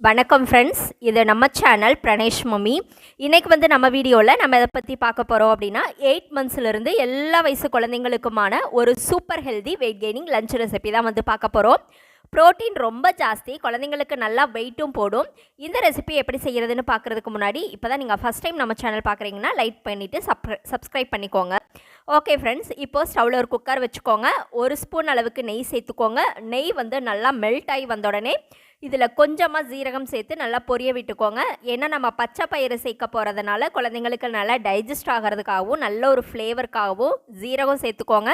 வணக்கம் ஃப்ரெண்ட்ஸ், இது நம்ம சேனல் பிரணேஷ் மம்மி. இன்றைக்கி நம்ம வீடியோவில் நம்ம எதை பற்றி பார்க்க போகிறோம் அப்படின்னா 8 மந்த்ஸ்லேருந்து எல்லா வயசு குழந்தைங்களுக்குமான ஒரு super healthy wait gaining lunch recipe தான் பார்க்க போகிறோம். ப்ரோட்டீன் ரொம்ப ஜாஸ்தி, குழந்தைங்களுக்கு நல்லா வெயிட்டும் போடும். இந்த ரெசிபி எப்படி செய்கிறதுன்னு பார்க்குறதுக்கு முன்னாடி இப்போ தான் நீங்கள் ஃபஸ்ட் டைம் நம்ம சேனல் பார்க்குறீங்கன்னா லைக் பண்ணிவிட்டு சப்ஸ்கிரைப் பண்ணிக்கோங்க. ஓகே ஃப்ரெண்ட்ஸ், இப்போது ஸ்டவ்வில் ஒரு குக்கர் வச்சுக்கோங்க. 1 ஸ்பூன் அளவுக்கு நெய் சேர்த்துக்கோங்க. நெய் நல்லா மெல்ட் ஆகி வந்த உடனே இதில் கொஞ்சமாக ஜீரகம் சேர்த்து நல்லா பொரிய விட்டுக்கோங்க. ஏன்னா நம்ம பச்சை பயிறு சேர்க்க போகிறதுனால குழந்தைங்களுக்கு நல்லா டைஜஸ்ட் ஆகிறதுக்காகவும் நல்ல ஒரு ஃப்ளேவருக்காகவும் ஜீரகம் சேர்த்துக்கோங்க.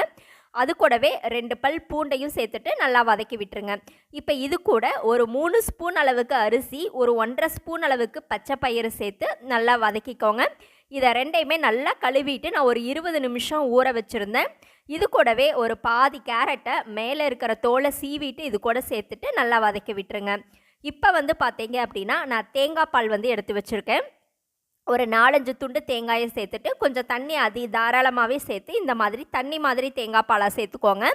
அது கூடவே 2 பல் பூண்டையும் சேர்த்துட்டு நல்லா வதக்கி விட்டுருங்க. இப்போ இது கூட ஒரு 3 ஸ்பூன் அளவுக்கு அரிசி, ஒரு 1.5 ஸ்பூன் அளவுக்கு பச்சை பயிறு சேர்த்து நல்லா வதக்கிக்கோங்க. இதை ரெண்டையுமே நல்லா கழுவிட்டு நான் ஒரு 20 நிமிஷம் ஊற வச்சுருந்தேன். இது கூடவே ஒரு பாதி கேரட்டை மேலே இருக்கிற தோலை சீவிட்டு இது கூட சேர்த்துட்டு நல்லா வதக்கி விட்டுருங்க. இப்போ பார்த்தீங்க அப்படின்னா நான் தேங்காய் பால் எடுத்து வச்சுருக்கேன். ஒரு 4-5 துண்டு தேங்காயை சேர்த்துட்டு கொஞ்சம் தண்ணி தாராளமாகவே சேர்த்து இந்த மாதிரி தண்ணி மாதிரி தேங்காய் பாலாக சேர்த்துக்கோங்க.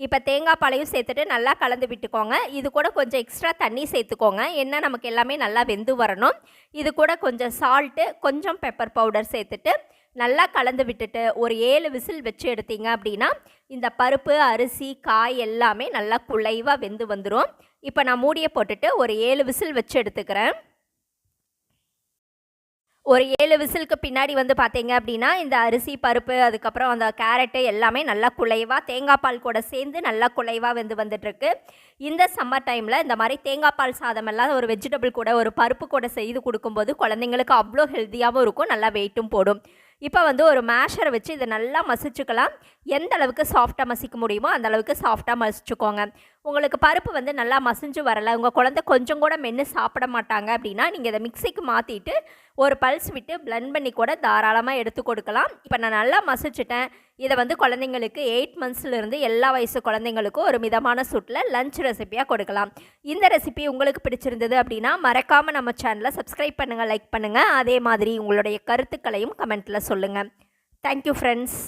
இப்போ தேங்காய் பாலையும் சேர்த்துட்டு நல்லா கலந்து விட்டுக்கோங்க. இது கூட கொஞ்சம் எக்ஸ்ட்ரா தண்ணி சேர்த்துக்கோங்க, ஏன்னா நமக்கு எல்லாமே நல்லா வெந்து வரணும். இது கூட கொஞ்சம் சால்ட்டு, கொஞ்சம் பெப்பர் பவுடர் சேர்த்துட்டு நல்லா கலந்து விட்டுட்டு ஒரு 7 விசில் வச்சு எடுத்தீங்க அப்படின்னா இந்த பருப்பு, அரிசி, காய் எல்லாமே நல்லா குழைவாக வெந்து வந்துடும். இப்போ நான் மூடியை போட்டுட்டு ஒரு 7 விசில் வச்சு எடுத்துக்கிறேன். ஒரு 7 விசிலுக்கு பின்னாடி பார்த்தீங்க அப்படின்னா இந்த அரிசி, பருப்பு, அதுக்கப்புறம் அந்த கேரட்டு எல்லாமே நல்லா குழைவாக தேங்காய் பால் கூட சேர்ந்து நல்லா குழைவாக வந்துட்டுருக்கு. இந்த சம்மர் டைமில் இந்த மாதிரி தேங்காய் பால் சாதம் எல்லாம் ஒரு வெஜிடபிள் கூட ஒரு பருப்பு கூட செய்து கொடுக்கும்போது குழந்தைங்களுக்கு அவ்வளோ ஹெல்த்தியாகவும் இருக்கும், நல்லா வெயிட்டும் போடும். இப்போ ஒரு மேஷரை வச்சு இதை நல்லா மசிச்சுக்கலாம். எந்த அளவுக்கு சாஃப்டாக மசிக்க முடியுமோ அந்த அளவுக்கு சாஃப்டாக மசிச்சுக்கோங்க. உங்களுக்கு பருப்பு நல்லா மசிஞ்சு வரலை, உங்கள் குழந்தை கொஞ்சம் கூட மென்று சாப்பிட மாட்டாங்க அப்படின்னா நீங்கள் இதை மிக்சிக்கு மாற்றிட்டு ஒரு பல்ஸ் விட்டு பிளெண்ட் பண்ணி கூட தாராளமாக எடுத்து கொடுக்கலாம். இப்போ நான் நல்லா மசிச்சுட்டேன். இதை குழந்தைங்களுக்கு 8 மந்த்ஸ்லேருந்து எல்லா வயசு குழந்தைங்களுக்கும் ஒரு மிதமான சூட்டில் லஞ்ச் ரெசிபியாக கொடுக்கலாம். இந்த ரெசிபி உங்களுக்கு பிடிச்சிருந்தது அப்படின்னா மறக்காமல் நம்ம சேனலை சப்ஸ்கிரைப் பண்ணுங்கள், லைக் பண்ணுங்கள். அதே மாதிரி உங்களுடைய கருத்துக்களையும் கமெண்ட்டில் சொல்லுங்கள். Thank you friends.